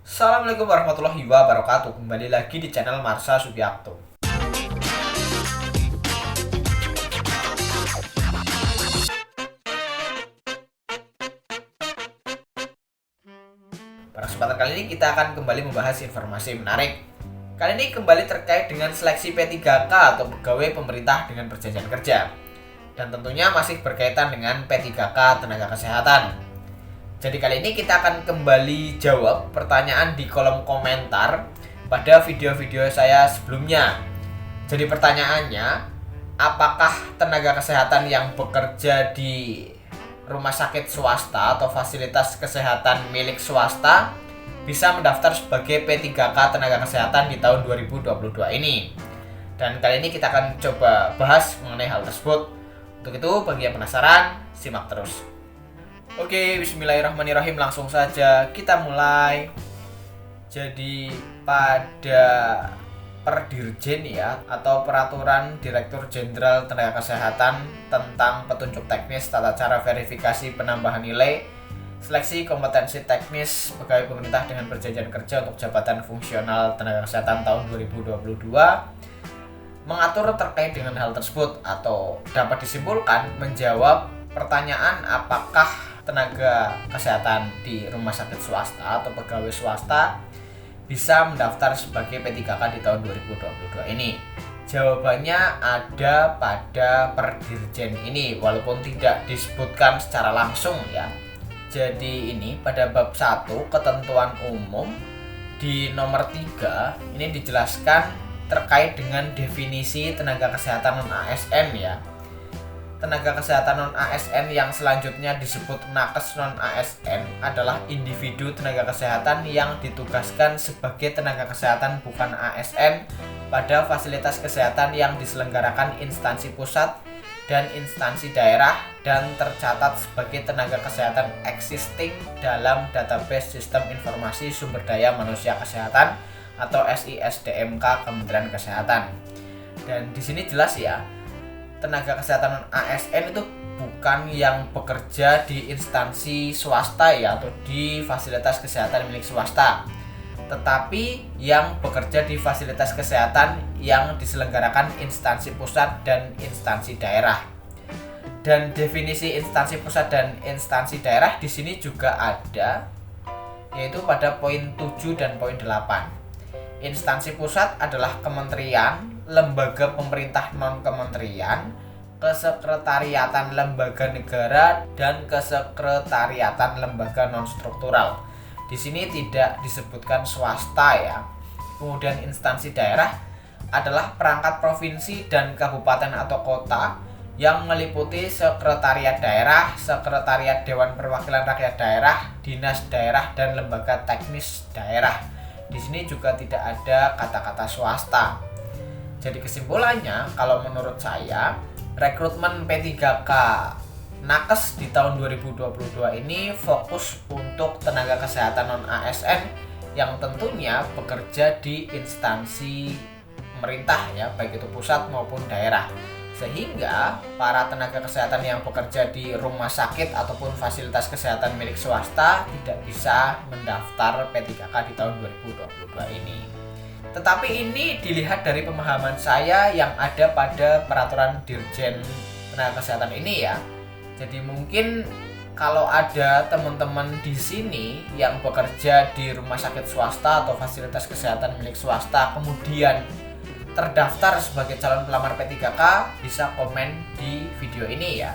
Assalamualaikum warahmatullahi wabarakatuh. Kembali lagi di channel Marsha Subiakto. Pada kesempatan kali ini kita akan kembali membahas informasi menarik. Kali ini kembali terkait dengan seleksi P3K atau pegawai pemerintah dengan perjanjian kerja. Dan tentunya masih berkaitan dengan P3K tenaga kesehatan. Jadi kali ini kita akan kembali jawab pertanyaan di kolom komentar pada video-video saya sebelumnya. Jadi pertanyaannya, apakah tenaga kesehatan yang bekerja di rumah sakit swasta atau fasilitas kesehatan milik swasta bisa mendaftar sebagai P3K tenaga kesehatan di tahun 2022 ini? Dan kali ini kita akan coba bahas mengenai hal tersebut. Untuk itu, bagi yang penasaran, simak terus. Oke, bismillahirrahmanirrahim, langsung saja kita mulai. Jadi pada Perdirjen ya, atau Peraturan Direktur Jenderal Tenaga Kesehatan tentang petunjuk teknis tata cara verifikasi penambahan nilai seleksi kompetensi teknis pegawai pemerintah dengan perjanjian kerja untuk jabatan fungsional tenaga kesehatan tahun 2022 mengatur terkait dengan hal tersebut, atau dapat disimpulkan menjawab pertanyaan apakah tenaga kesehatan di rumah sakit swasta atau pegawai swasta bisa mendaftar sebagai P3K di tahun 2022 ini. Jawabannya ada pada Perdirjen ini, walaupun tidak disebutkan secara langsung ya. Jadi ini pada bab 1 ketentuan umum di nomor 3 ini dijelaskan terkait dengan definisi tenaga kesehatan non-ASN ya. Tenaga kesehatan non-ASN yang selanjutnya disebut nakes non-ASN adalah individu tenaga kesehatan yang ditugaskan sebagai tenaga kesehatan bukan ASN pada fasilitas kesehatan yang diselenggarakan instansi pusat dan instansi daerah dan tercatat sebagai tenaga kesehatan existing dalam database Sistem Informasi Sumber Daya Manusia Kesehatan atau SISDMK Kementerian Kesehatan. Dan di sini jelas ya, tenaga kesehatan non ASN itu bukan yang bekerja di instansi swasta ya, atau di fasilitas kesehatan milik swasta, tetapi yang bekerja di fasilitas kesehatan yang diselenggarakan instansi pusat dan instansi daerah. Dan definisi instansi pusat dan instansi daerah di sini juga ada, yaitu pada poin 7 dan poin 8. Instansi pusat adalah kementerian, lembaga pemerintah non-kementerian, kesekretariatan lembaga negara, dan kesekretariatan lembaga non-struktural. Di sini tidak disebutkan swasta ya. Kemudian instansi daerah adalah perangkat provinsi dan kabupaten atau kota yang meliputi sekretariat daerah, sekretariat Dewan Perwakilan Rakyat Daerah, dinas daerah, dan lembaga teknis daerah. Di sini juga tidak ada kata-kata swasta. Jadi kesimpulannya, kalau menurut saya, rekrutmen P3K nakes di tahun 2022 ini fokus untuk tenaga kesehatan non-ASN yang tentunya bekerja di instansi pemerintah ya, baik itu pusat maupun daerah. Sehingga para tenaga kesehatan yang bekerja di rumah sakit ataupun fasilitas kesehatan milik swasta tidak bisa mendaftar P3K di tahun 2022 ini. Tetapi ini dilihat dari pemahaman saya yang ada pada peraturan Dirjen Tenaga Kesehatan ini ya. Jadi mungkin kalau ada teman-teman di sini yang bekerja di rumah sakit swasta atau fasilitas kesehatan milik swasta kemudian terdaftar sebagai calon pelamar P3K, bisa komen di video ini ya.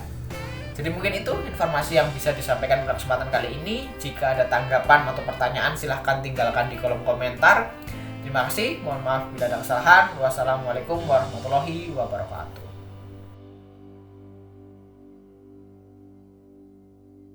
Jadi mungkin itu informasi yang bisa disampaikan pada kesempatan kali ini. Jika ada tanggapan atau pertanyaan, silahkan tinggalkan di kolom komentar. Terima kasih, mohon maaf bila ada kesalahan. Wassalamualaikum warahmatullahi wabarakatuh.